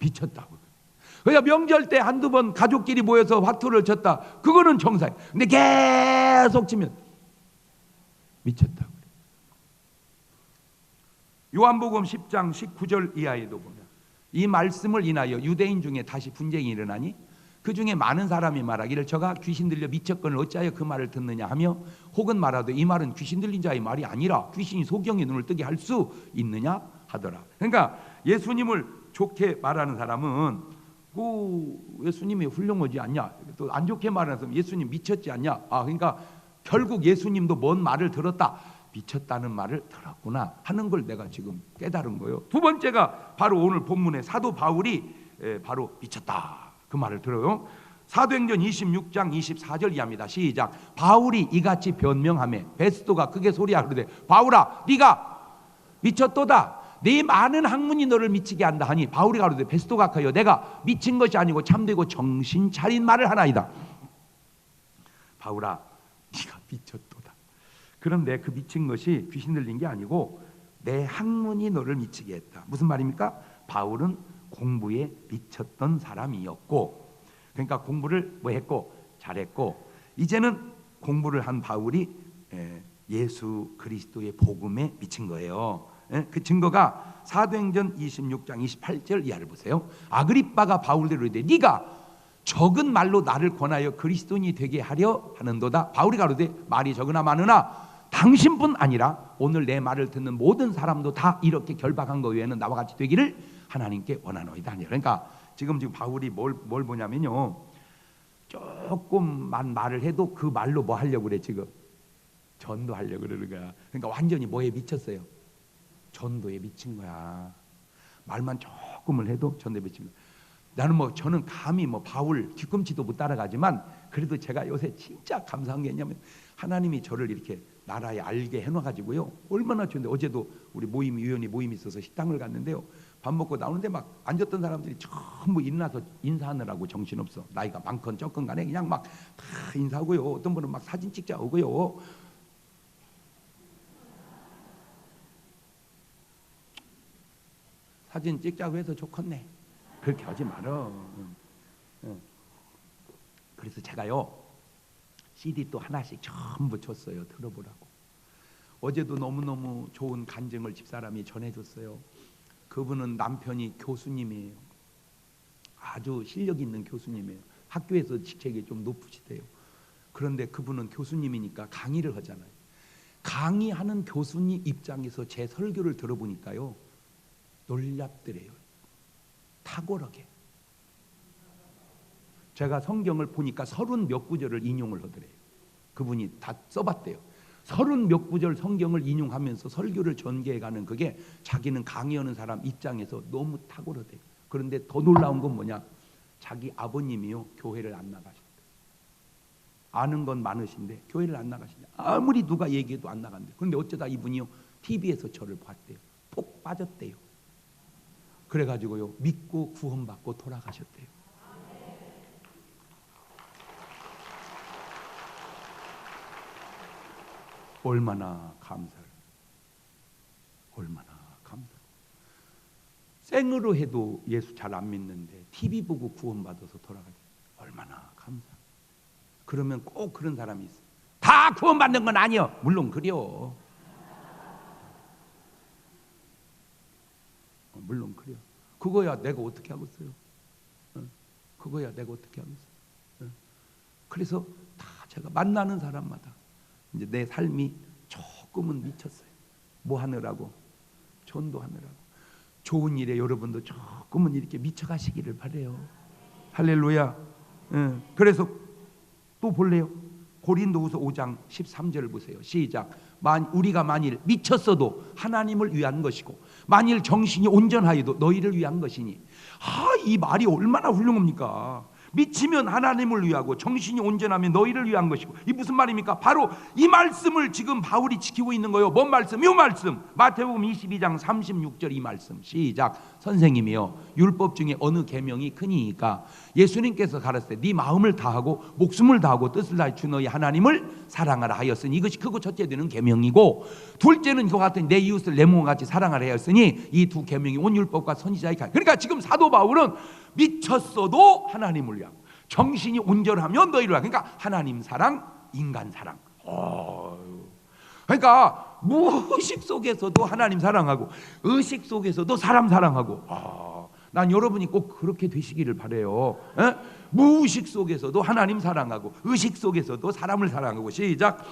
[SPEAKER 1] 미쳤다고. 그러니까 명절 때 한두 번 가족끼리 모여서 화투를 쳤다, 그거는 정상. 근데 계속 치면 미쳤다고. 요한복음 10장 19절 이하에도 보면 이 말씀을 인하여 유대인 중에 다시 분쟁이 일어나니 그 중에 많은 사람이 말하기를 저가 귀신 들려 미쳤거늘 어찌하여 그 말을 듣느냐 하며, 혹은 말하되 이 말은 귀신 들린 자의 말이 아니라 귀신이 소경의 눈을 뜨게 할 수 있느냐 하더라. 그러니까 예수님을 좋게 말하는 사람은 예수님이 훌륭하지 않냐, 또 안 좋게 말하는 사람은 예수님 미쳤지 않냐. 그러니까 결국 예수님도 뭔 말을 들었다, 미쳤다는 말을 들었구나 하는 걸 내가 지금 깨달은 거예요. 두 번째가 바로 오늘 본문의 사도 바울이 바로 미쳤다 그 말을 들어요. 사도행전 26장 24절 이하입니다. 시작. 바울이 이같이 변명하며 베스도가 크게 소리하되 바울아 네가 미쳤도다. 네 많은 학문이 너를 미치게 한다 하니 바울이 가로되 베스도가 커요 내가 미친 것이 아니고 참되고 정신 차린 말을 하나이다. 바울아 네가 미쳤도다. 그런데 그 미친 것이 귀신 들린 게 아니고 내 학문이 너를 미치게 했다. 무슨 말입니까? 바울은 공부에 미쳤던 사람이었고, 그러니까 공부를 뭐 했고 잘했고, 이제는 공부를 한 바울이 예수 그리스도의 복음에 미친 거예요. 그 증거가 사도행전 26장 28절 이하를 보세요. 아그리빠가 바울대로 이르되 네가 적은 말로 나를 권하여 그리스도인이 되게 하려 하는도다. 바울이 가로되 말이 적으나 많으나 당신뿐 아니라 오늘 내 말을 듣는 모든 사람도 다 이렇게 결박한 거 외에는 나와 같이 되기를 하나님께 원하노이다. 그러니까 지금 바울이 뭘 보냐면요, 조금만 말을 해도 그 말로 뭐 하려고 그래? 지금 전도하려고 그러는 거야. 그러니까 완전히 뭐에 미쳤어요? 전도에 미친 거야. 말만 조금을 해도 전도에 미친 거야. 저는 감히 바울 뒤꿈치도 못 따라가지만 그래도 제가 요새 진짜 감사한 게 있냐면 하나님이 저를 이렇게 나라에 알게 해놔가지고요, 얼마나 좋은데. 어제도 우리 위원회 모임이 있어서 식당을 갔는데요, 밥 먹고 나오는데 막 앉았던 사람들이 전부 일어나서 인사하느라고 정신없어. 나이가 많건 적건 간에 그냥 막 다 인사하고요. 어떤 분은 막 사진 찍자 오고요. 사진 찍자고 해서 좋겠네. 그렇게 하지 말어. 그래서 제가요 CD 또 하나씩 전부 줬어요. 들어보라고. 어제도 너무너무 좋은 간증을 집사람이 전해줬어요. 그분은 남편이 교수님이에요. 아주 실력 있는 교수님이에요. 학교에서 직책이 좀 높으시대요. 그런데 그분은 교수님이니까 강의를 하잖아요. 강의하는 교수님 입장에서 제 설교를 들어보니까요, 놀랍더래요. 탁월하게. 제가 성경을 보니까 30몇 구절을 인용을 하더래요. 그분이 다 써봤대요. 30몇 구절 성경을 인용하면서 설교를 전개해가는, 그게 자기는 강의하는 사람 입장에서 너무 탁월하대요. 그런데 더 놀라운 건 뭐냐, 자기 아버님이요 교회를 안 나가셨대요. 아는 건 많으신데 교회를 안 나가시냐, 아무리 누가 얘기해도 안 나간대요. 그런데 어쩌다 이분이요 TV에서 저를 봤대요. 폭 빠졌대요. 그래가지고요 믿고 구원받고 돌아가셨대요. 얼마나 감사를, 얼마나 감사를. 생으로 해도 예수 잘 안 믿는데 TV 보고 구원받아서 돌아가죠. 얼마나 감사. 그러면 꼭 그런 사람이 있어. 다 구원받는 건 아니요. 물론 그래요. 물론 그래요. 그거야 내가 어떻게 하겠어요? 그거야 내가 어떻게 하겠어요? 그래서 다 제가 만나는 사람마다 이제 내 삶이 조금은 미쳤어요. 뭐 하느라고? 전도하느라고. 좋은 일에 여러분도 조금은 이렇게 미쳐가시기를 바래요. 할렐루야. 그래서 또 볼래요? 고린도후서 5장 13절 보세요. 시작. 우리가 만일 미쳤어도 하나님을 위한 것이고 만일 정신이 온전하여도 너희를 위한 것이니. 이 말이 얼마나 훌륭합니까? 미치면 하나님을 위하고 정신이 온전하면 너희를 위한 것이고. 이 무슨 말입니까? 바로 이 말씀을 지금 바울이 지키고 있는 거예요. 뭔 말씀? 이 말씀. 마태복음 22장 36절 이 말씀. 시작. 선생님이요 율법 중에 어느 계명이 크니까 예수님께서 가르치되 네 마음을 다하고 목숨을 다하고 뜻을 다해 주 너희 하나님을 사랑하라 하였으니 이것이 크고 첫째 되는 계명이고 둘째는 이와 같은 내 이웃을 내 몸과 같이 사랑하라 하였으니 이 두 계명이 온 율법과 선지자의 가르침. 그러니까 지금 사도 바울은 미쳤어도 하나님을 위하고 정신이 온전하면 너희를 위하고. 그러니까 하나님 사랑, 인간 사랑. 그러니까 무의식 속에서도 하나님 사랑하고 의식 속에서도 사람 사랑하고. 난 여러분이 꼭 그렇게 되시기를 바래요. 무의식 속에서도 하나님 사랑하고 의식 속에서도 사람을 사랑하고. 시작.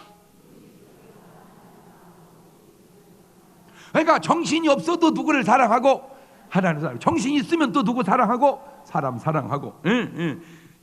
[SPEAKER 1] 그러니까 정신이 없어도 누구를 사랑하고 하나님 사랑. 정신이 있으면 또 누구 사랑하고 사람 사랑하고.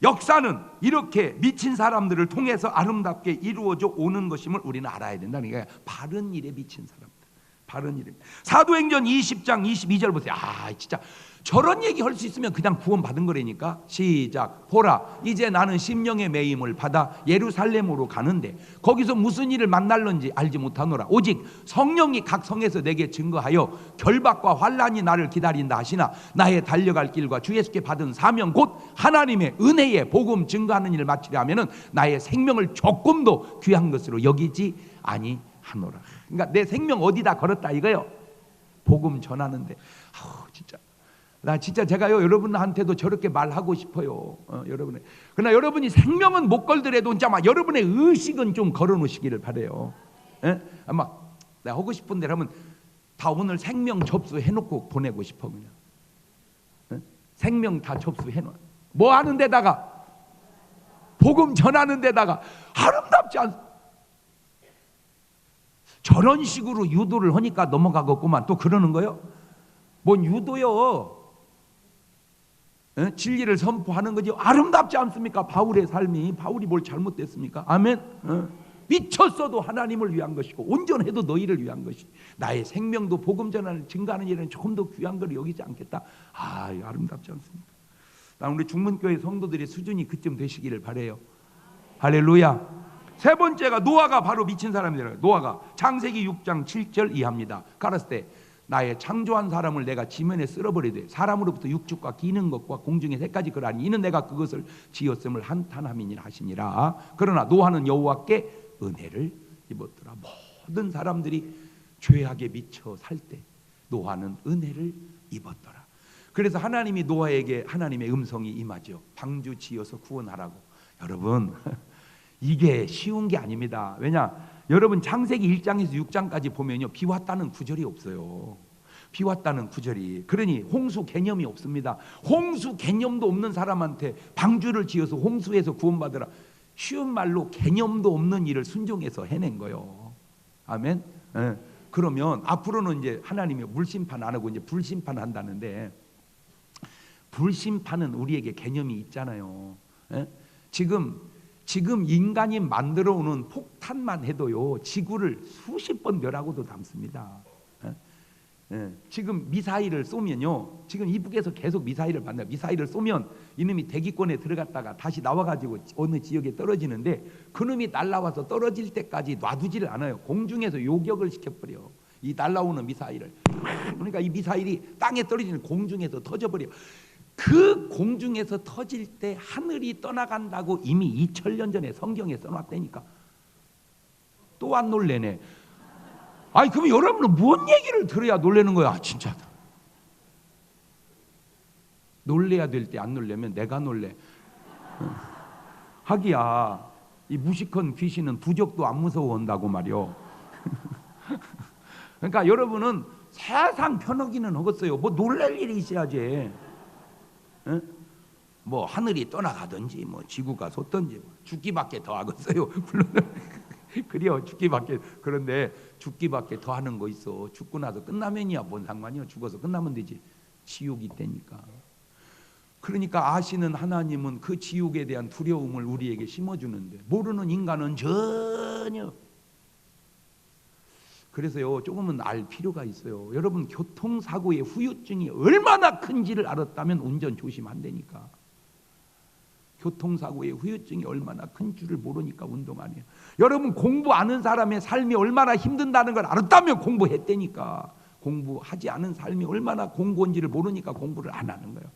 [SPEAKER 1] 역사는 이렇게 미친 사람들을 통해서 아름답게 이루어져 오는 것임을 우리는 알아야 된다는 게 바른 일에 미친 사람들. 바른 일에. 사도행전 20장 22절 보세요. 진짜 저런 얘기 할 수 있으면 그냥 구원 받은 거라니까. 시작. 보라 이제 나는 심령의 매임을 받아 예루살렘으로 가는데 거기서 무슨 일을 만날는지 알지 못하노라. 오직 성령이 각 성에서 내게 증거하여 결박과 환난이 나를 기다린다 하시나 나의 달려갈 길과 주 예수께 받은 사명 곧 하나님의 은혜의 복음 증거하는 일을 마치려 하면은 나의 생명을 조금도 귀한 것으로 여기지 아니하노라. 그러니까 내 생명 어디다 걸었다 이거요. 복음 전하는데. 진짜 제가요 여러분한테도 저렇게 말하고 싶어요. 여러분의. 그러나 여러분이 생명은 못 걸더라도 진짜 막 여러분의 의식은 좀 걸어놓으시기를 바래요. 아마 내가 하고 싶은 대로 하면 다 오늘 생명 접수해놓고 보내고 싶어 그냥. 생명 다 접수해놔. 뭐 하는 데다가 복음 전하는 데다가 아름답지 않. 저런 식으로 유도를 하니까 넘어가겠구만. 또 그러는 거요? 뭔 유도요? 진리를 선포하는 거지. 아름답지 않습니까? 바울의 삶이. 바울이 뭘 잘못됐습니까? 아멘. 미쳤어도 하나님을 위한 것이고 온전해도 너희를 위한 것이. 나의 생명도 복음 전하는 증가하는 일은 조금 더 귀한 걸 여기지 않겠다. 이거 아름답지 않습니까? 난 우리 중문교회 성도들의 수준이 그쯤 되시기를 바래요. 할렐루야. 세 번째가 노아가 바로 미친 사람이래요. 노아가 창세기 6장 7절 이하입니다. 가라스 때 나의 창조한 사람을 내가 지면에 쓸어버리되 사람으로부터 육축과 기는 것과 공중의 새까지 그러하니 이는 내가 그것을 지었음을 한탄함이니라 하시니라. 그러나 노아는 여호와께 은혜를 입었더라. 모든 사람들이 죄악에 미쳐 살 때 노아는 은혜를 입었더라. 그래서 하나님이 노아에게 하나님의 음성이 임하죠. 방주 지어서 구원하라고. 여러분 이게 쉬운 게 아닙니다. 왜냐? 여러분 창세기 1장에서 6장까지 보면요 비 왔다는 구절이 없어요. 비 왔다는 구절이. 그러니 홍수 개념이 없습니다. 홍수 개념도 없는 사람한테 방주를 지어서 홍수에서 구원받으라. 쉬운 말로 개념도 없는 일을 순종해서 해낸 거예요. 아멘. 예. 그러면 앞으로는 이제 하나님이 물심판 안 하고 이제 불심판 한다는데, 불심판은 우리에게 개념이 있잖아요. 예? 지금 인간이 만들어 오는 폭탄만 해도요, 지구를 수십 번 멸하고도 남습니다. 예? 예. 지금 미사일을 쏘면요, 지금 이북에서 계속 미사일을 만나요. 미사일을 쏘면 이놈이 대기권에 들어갔다가 다시 나와가지고 어느 지역에 떨어지는데, 그놈이 날아와서 떨어질 때까지 놔두지를 않아요. 공중에서 요격을 시켜버려, 이 날아오는 미사일을. 그러니까 이 미사일이 땅에 떨어지는 공중에서 터져버려. 그 공중에서 터질 때 하늘이 떠나간다고 이미 2000년 전에 성경에 써놨다니까. 또 안 놀래네. 아니, 그럼 여러분은 뭔 얘기를 들어야 놀라는 거야? 아, 진짜 놀래야 될 때 안 놀래면 내가 놀래. 하기야 이 무식한 귀신은 부적도 안 무서워한다고 말이요. 그러니까 여러분은 세상 편하기는 하겠어요. 뭐 놀랄 일이 있어야지. 에? 뭐 하늘이 떠나가든지 뭐 지구가 솟든지 뭐 죽기밖에 더 하겠어요. 물론 그래요, 죽기밖에. 그런데 죽기밖에 더 하는 거 있어. 죽고 나서 끝나면이야 뭔 상관이야. 죽어서 끝나면 되지. 지옥이 되니까. 그러니까 아시는 하나님은 그 지옥에 대한 두려움을 우리에게 심어주는데, 모르는 인간은 전혀. 그래서요, 조금은 알 필요가 있어요. 여러분, 교통사고의 후유증이 얼마나 큰지를 알았다면 운전 조심한다니까. 교통사고의 후유증이 얼마나 큰 줄을 모르니까 운동 안 해요. 여러분, 공부 아는 사람의 삶이 얼마나 힘든다는 걸 알았다면 공부했다니까. 공부하지 않은 삶이 얼마나 공고한지를 모르니까 공부를 안 하는 거예요.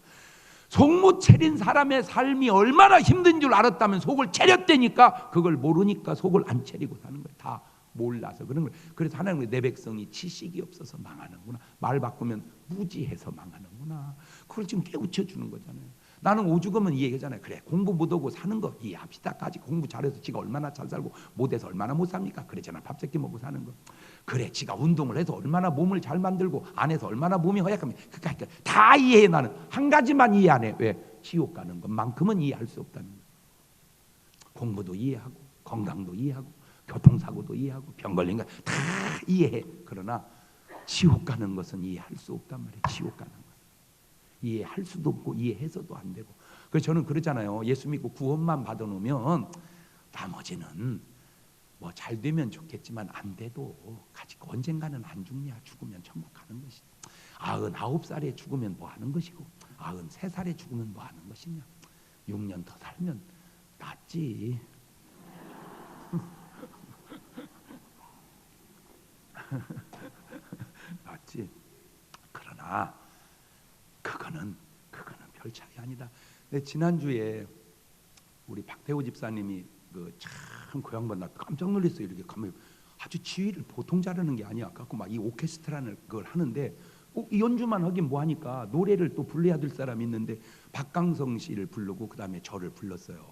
[SPEAKER 1] 속못 차린 사람의 삶이 얼마나 힘든 줄 알았다면 속을 차렸다니까. 그걸 모르니까 속을 안 차리고 사는 거예요. 다 몰라서 그런 거예요. 그래서 하나님은 내 백성이 지식이 없어서 망하는구나. 말 바꾸면 무지해서 망하는구나. 그걸 지금 깨우쳐 주는 거잖아요. 나는 오죽하면 이 얘기잖아요. 그래, 공부 못하고 사는 거 이해합시다까지. 공부 잘해서 지가 얼마나 잘 살고 못해서 얼마나 못 삽니까? 그랬잖아. 밥 새끼 먹고 사는 거. 그래, 지가 운동을 해서 얼마나 몸을 잘 만들고 안 해서 얼마나 몸이 허약하면, 그러니까 다 이해해. 나는 한 가지만 이해 안 해. 왜? 지옥 가는 것만큼은 이해할 수 없다는 거예요. 공부도 이해하고 건강도 이해하고 교통사고도 이해하고 병 걸린 거 다 이해해. 그러나 지옥 가는 것은 이해할 수 없단 말이에요. 지옥 가는 것 이해할 수도 없고 이해해서도 안 되고. 그래서 저는 그러잖아요. 예수 믿고 구원만 받아놓으면 나머지는 뭐 잘 되면 좋겠지만 안 돼도 가지고 언젠가는 안 죽냐. 죽으면 천국 가는 것이지. 99살에 죽으면 뭐 하는 것이고 93살에 죽으면 뭐 하는 것이냐. 6년 더 살면 낫지. 낫지. 그러나 그거는 별 차이 아니다. 근데 지난주에 우리 박태호 집사님이 참 그 양반 나 깜짝 놀랐어요. 이렇게 가면 아주 지휘를 보통 잘하는 게 아니야. 갖고 막 이 오케스트라를 그걸 하는데 이 연주만 하긴 뭐 하니까 노래를 또 불러야 될 사람이 있는데 박강성 씨를 부르고 그 다음에 저를 불렀어요.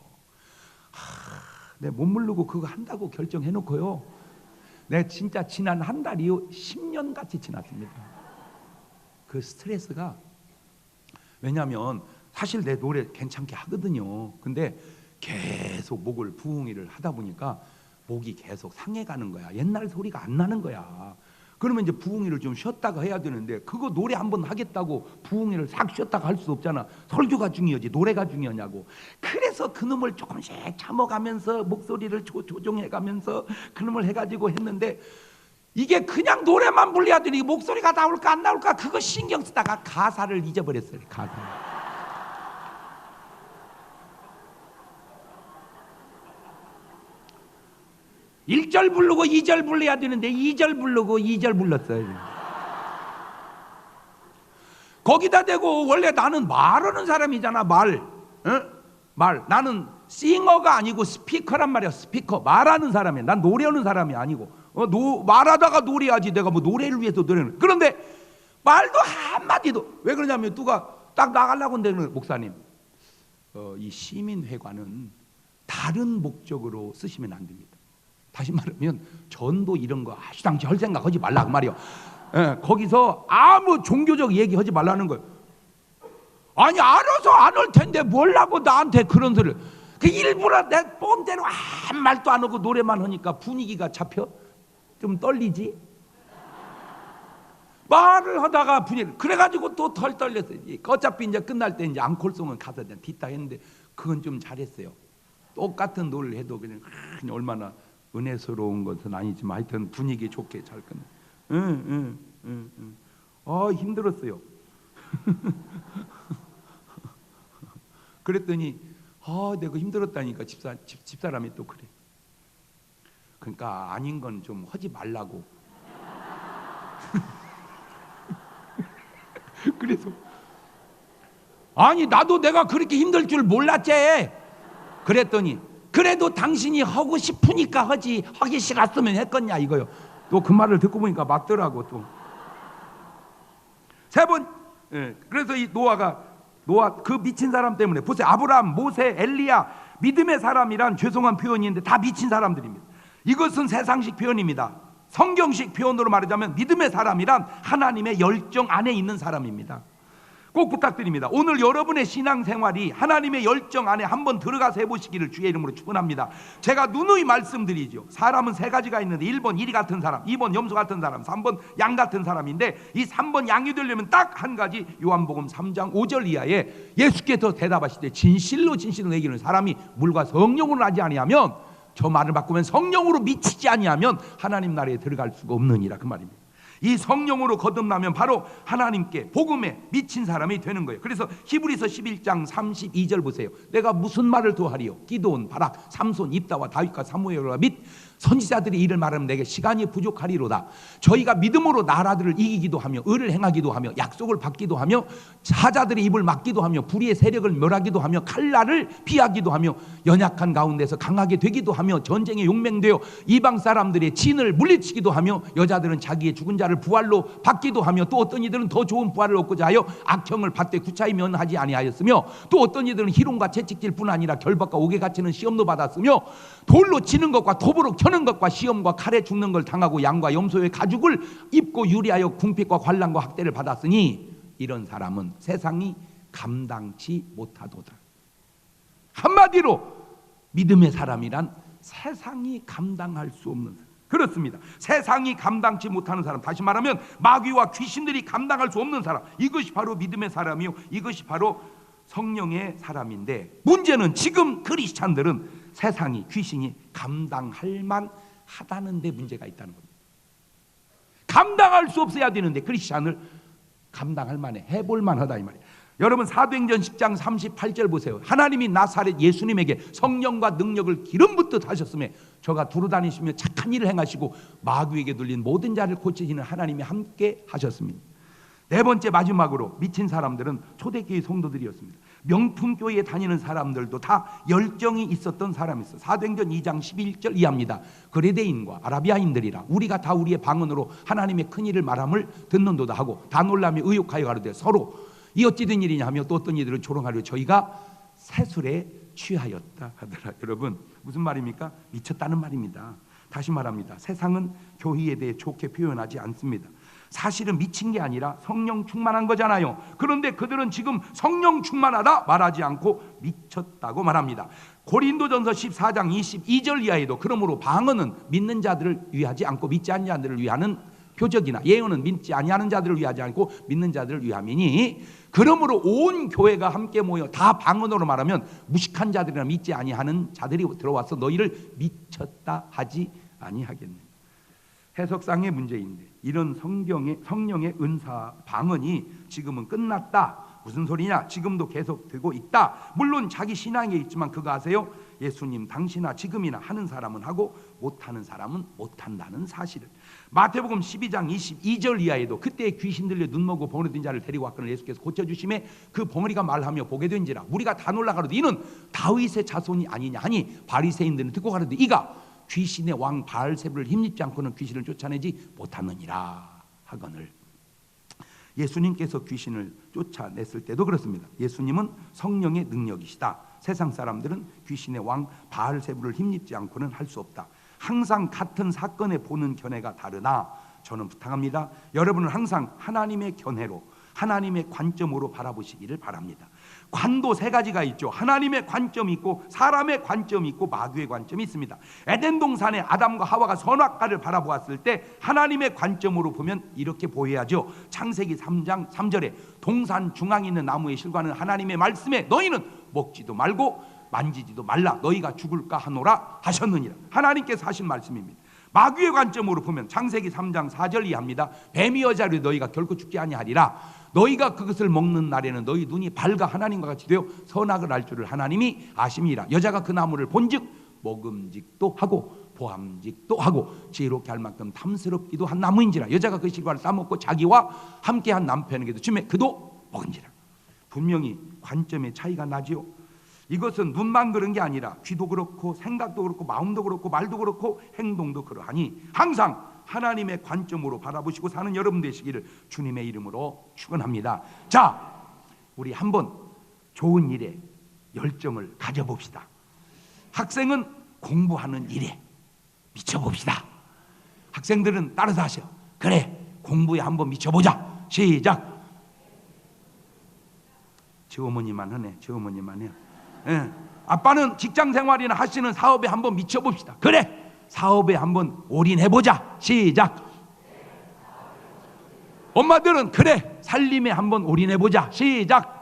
[SPEAKER 1] 내가 못 부르고 그거 한다고 결정해 놓고요. 내가 진짜 지난 한 달이요 10년 같이 지났습니다. 그 스트레스가. 왜냐하면 사실 내 노래 괜찮게 하거든요. 근데 계속 목을 부흥이를 하다 보니까 목이 계속 상해가는 거야. 옛날 소리가 안 나는 거야. 그러면 이제 부흥이를 좀 쉬었다가 해야 되는데, 그거 노래 한번 하겠다고 부흥이를 싹 쉬었다가 할 수 없잖아. 설교가 중요하지 노래가 중요하냐고. 그래서 그놈을 조금씩 참아가면서 목소리를 조정해가면서 그놈을 해가지고 했는데, 이게 그냥 노래만 불러야 되니 목소리가 나올까 안 나올까 그거 신경 쓰다가 가사를 잊어버렸어요. 가사. 1절 부르고 2절 불러야 되는데 2절 부르고 2절 불렀어요. 거기다 대고 원래 나는 말하는 사람이잖아. 말. 나는 싱어가 아니고 스피커란 말이야. 스피커. 말하는 사람이야. 난 노래하는 사람이 아니고. 말하다가 노래하지. 내가 뭐 노래를 위해서 노래는. 그런데 말도 한마디도. 왜 그러냐면 누가 딱 나가려고 하는데, 목사님 이 시민회관은 다른 목적으로 쓰시면 안 됩니다. 다시 말하면 전도 이런 거 아시당시 할 생각 하지 말라 그 말이요. 거기서 아무 종교적 얘기 하지 말라는 거예요. 아니 알아서 안 할 텐데 뭘 하고 나한테 그런 소리를. 그 일부러 내 뻔대로 아무 말도 안 하고 노래만 하니까 분위기가 잡혀? 좀 떨리지? 말을 하다가 분위기 그래가지고 또 덜 떨렸어요. 어차피 이제 끝날 때 이제 앙콜송은 가서 뒷다 했는데 그건 좀 잘했어요. 똑같은 노래를 해도 그냥 얼마나 은혜스러운 것은 아니지만 하여튼 분위기 좋게 잘 끝내. 힘들었어요. 그랬더니 내가 힘들었다니까 집사람이 또 그래. 그러니까 아닌 건 좀 하지 말라고. 그래서 아니 나도 내가 그렇게 힘들 줄 몰랐지. 그랬더니 그래도 당신이 하고 싶으니까 하지 하기 싫었으면 했겠냐 이거요. 또 그 말을 듣고 보니까 맞더라고. 또 세 번. 그래서 이 노아 그 미친 사람 때문에 보세요. 아브라함, 모세, 엘리야 믿음의 사람이란 죄송한 표현인데 다 미친 사람들입니다. 이것은 세상식 표현입니다. 성경식 표현으로 말하자면 믿음의 사람이란 하나님의 열정 안에 있는 사람입니다. 꼭 부탁드립니다. 오늘 여러분의 신앙생활이 하나님의 열정 안에 한번 들어가서 해보시기를 주의 이름으로 축원합니다. 제가 누누이 말씀드리죠. 사람은 세 가지가 있는데 1번 이리 같은 사람, 2번 염소 같은 사람, 3번 양 같은 사람인데 이 3번 양이 되려면 딱 한 가지. 요한복음 3장 5절 이하에 예수께서 대답하시되 진실로 얘기는 사람이 물과 성령으로 나지 아니하면, 저 말을 바꾸면 성령으로 미치지 아니하면 하나님 나라에 들어갈 수가 없느니라, 그 말입니다. 이 성령으로 거듭나면 바로 하나님께 복음에 미친 사람이 되는 거예요. 그래서 히브리서 11장 32절 보세요. 내가 무슨 말을 더하리요? 기드온, 바락, 삼손, 입다와 다윗과 사무엘과 및 선지자들이 이를 말하면 내게 시간이 부족하리로다. 저희가 믿음으로 나라들을 이기기도 하며 의를 행하기도 하며 약속을 받기도 하며 사자들의 입을 막기도 하며 불의의 세력을 멸하기도 하며 칼날을 피하기도 하며 연약한 가운데서 강하게 되기도 하며 전쟁에 용맹되어 이방 사람들의 진을 물리치기도 하며 여자들은 자기의 죽은 자를 부활로 받기도 하며 또 어떤 이들은 더 좋은 부활을 얻고자 하여 악형을 받되 구차히 면하지 아니하였으며 또 어떤 이들은 희롱과 채찍질뿐 아니라 결박과 옥에 갇히는 시험도 받았으며 돌로 치는 것과 톱으로 켜는 것과 시험과 칼에 죽는 걸 당하고 양과 염소의 가죽을 입고 유리하여 궁핍과 관랑과 학대를 받았으니 이런 사람은 세상이 감당치 못하도다. 한마디로 믿음의 사람이란 세상이 감당할 수 없는 사람. 그렇습니다. 세상이 감당치 못하는 사람, 다시 말하면 마귀와 귀신들이 감당할 수 없는 사람, 이것이 바로 믿음의 사람이요, 이것이 바로 성령의 사람인데, 문제는 지금 크리스찬들은 세상이, 귀신이 감당할 만하다는 데 문제가 있다는 겁니다. 감당할 수 없어야 되는데 크리스찬을 감당할 만해, 해볼 만하다 이 말이에요. 여러분 사도행전 10장 38절 보세요. 하나님이 나사렛 예수님에게 성령과 능력을 기름 붓듯 하셨음에 저가 두루다니시며 착한 일을 행하시고 마귀에게 눌린 모든 자를 고치시는 하나님이 함께 하셨습니다. 네 번째, 마지막으로 미친 사람들은 초대교회 성도들이었습니다. 명품교회에 다니는 사람들도 다 열정이 있었던 사람이 있어요. 사도행전 2장 11절 이하입니다. 그레데인과 아라비아인들이라 우리가 다 우리의 방언으로 하나님의 큰 일을 말함을 듣는도다 하고 다 놀라며 의욕하여 가로되 서로 이 어찌 된 일이냐 하며 또 어떤 이들을 조롱하려 저희가 세술에 취하였다 하더라. 여러분 무슨 말입니까? 미쳤다는 말입니다. 다시 말합니다. 세상은 교회에 대해 좋게 표현하지 않습니다. 사실은 미친 게 아니라 성령 충만한 거잖아요. 그런데 그들은 지금 성령 충만하다 말하지 않고 미쳤다고 말합니다. 고린도전서 14장 22절 이하에도 그러므로 방언은 믿는 자들을 위하지 않고 믿지 않는 자들을 위하는 표적이나 예언은 믿지 아니하는 자들을 위하지 않고 믿는 자들을 위함이니 그러므로 온 교회가 함께 모여 다 방언으로 말하면 무식한 자들이나 믿지 아니하는 자들이 들어와서 너희를 미쳤다 하지 아니하겠네. 해석상의 문제인데 이런 성령의 은사 방언이 지금은 끝났다. 무슨 소리냐? 지금도 계속되고 있다. 물론 자기 신앙에 있지만 그거 아세요? 예수님 당시나 지금이나 하는 사람은 하고 못하는 사람은 못한다는 사실을. 마태복음 12장 22절 이하에도 그때 귀신 들려 눈먹고 벙어리 든 자를 데리고 왔거늘 예수께서 고쳐주심에 그 벙어리가 말하며 보게 된지라 우리가 다 놀라 가로되 이는 다윗의 자손이 아니냐 하니 바리새인들은 듣고 가로되 이가 귀신의 왕 바알세불을 힘입지 않고는 귀신을 쫓아내지 못하느니라 하거늘. 예수님께서 귀신을 쫓아냈을 때도 그렇습니다. 예수님은 성령의 능력이시다. 세상 사람들은 귀신의 왕 바알세불을 힘입지 않고는 할 수 없다. 항상 같은 사건에 보는 견해가 다르나 저는 부탁합니다. 여러분은 항상 하나님의 견해로 하나님의 관점으로 바라보시기를 바랍니다. 관도 세 가지가 있죠. 하나님의 관점이 있고 사람의 관점이 있고 마귀의 관점이 있습니다. 에덴 동산에 아담과 하와가 선악과를 바라보았을 때 하나님의 관점으로 보면 이렇게 보여야죠. 창세기 3장 3절에 동산 중앙에 있는 나무의 실과는 하나님의 말씀에 너희는 먹지도 말고 만지지도 말라 너희가 죽을까 하노라 하셨느니라. 하나님께서 하신 말씀입니다. 마귀의 관점으로 보면 창세기 3장 4절 이하입니다. 뱀이 여자를 너희가 결코 죽지 아니하리라. 너희가 그것을 먹는 날에는 너희 눈이 밝아 하나님과 같이 되어 선악을 알 줄을 하나님이 아심이라. 여자가 그 나무를 본즉 먹음직도 하고 보암직도 하고 지혜롭게 할 만큼 탐스럽기도 한 나무인지라. 여자가 그 실과를 따먹고 자기와 함께한 남편에게도 주매 그도 먹은지라. 분명히 관점의 차이가 나지요. 이것은 눈만 그런 게 아니라 귀도 그렇고 생각도 그렇고 마음도 그렇고 말도 그렇고 행동도 그러하니 항상 하나님의 관점으로 바라보시고 사는 여러분 되시기를 주님의 이름으로 축원합니다. 자, 우리 한번 좋은 일에 열정을 가져봅시다. 학생은 공부하는 일에 미쳐봅시다. 학생들은 따라서 하셔. 그래, 공부에 한번 미쳐보자. 시작. 저 어머니만 하네. 저 어머니만 해요. 예. 아빠는 직장 생활이나 하시는 사업에 한번 미쳐봅시다. 그래, 사업에 한번 올인해보자. 시작. 엄마들은 그래, 살림에 한번 올인해보자. 시작.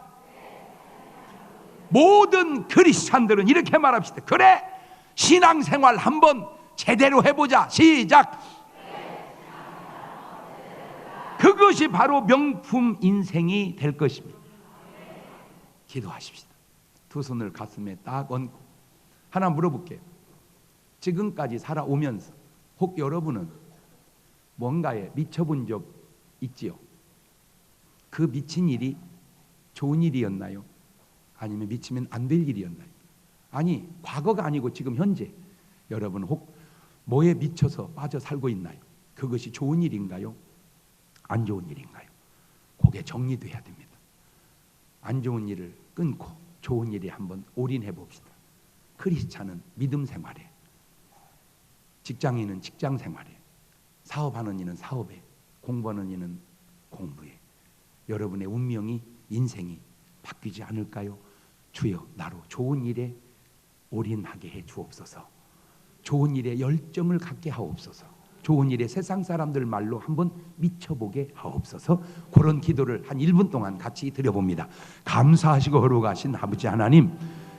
[SPEAKER 1] 모든 크리스찬들은 이렇게 말합시다. 그래, 신앙생활 한번 제대로 해보자. 시작. 그것이 바로 명품 인생이 될 것입니다. 기도하십시다. 두 손을 가슴에 딱 얹고 하나 물어볼게요. 지금까지 살아오면서 혹 여러분은 뭔가에 미쳐본 적 있지요? 그 미친 일이 좋은 일이었나요? 아니면 미치면 안 될 일이었나요? 아니, 과거가 아니고 지금 현재 여러분 혹 뭐에 미쳐서 빠져 살고 있나요? 그것이 좋은 일인가요? 안 좋은 일인가요? 그게 정리돼야 됩니다. 안 좋은 일을 끊고 좋은 일에 한번 올인해 봅시다. 크리스찬은 믿음 생활에, 직장인은 직장 생활에, 사업하는 이는 사업에, 공부하는 이는 공부에 여러분의 운명이, 인생이 바뀌지 않을까요? 주여, 나로 좋은 일에 올인하게 해 주옵소서. 좋은 일에 열정을 갖게 하옵소서. 좋은 일에 세상 사람들 말로 한번 미쳐보게 하옵소서. 그런 기도를 한 1분 동안 같이 드려봅니다. 감사하시고 걸어가신 아버지 하나님,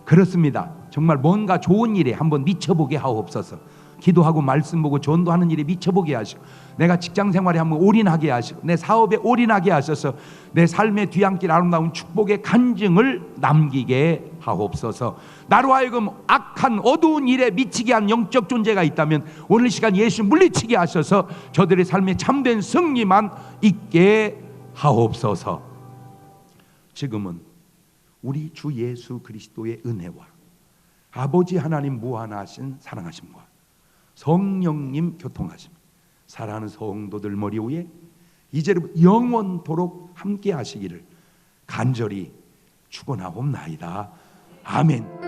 [SPEAKER 1] 그렇습니다. 정말 뭔가 좋은 일에 한번 미쳐보게 하옵소서. 기도하고 말씀 보고 전도하는 일에 미쳐보게 하시고, 내가 직장생활에 한번 올인하게 하시고, 내 사업에 올인하게 하셔서 내 삶의 뒤안길 아름다운 축복의 간증을 남기게 하옵소서. 나로 하여금 악한 어두운 일에 미치게 한 영적 존재가 있다면 오늘 시간 예수 물리치게 하셔서 저들의 삶에 참된 승리만 있게 하옵소서. 지금은 우리 주 예수 그리스도의 은혜와 아버지 하나님 무한하신 사랑하심과 성령님 교통하심, 사랑하는 성도들 머리 위에 이제부터 영원토록 함께 하시기를 간절히 축원하옵나이다. 아멘.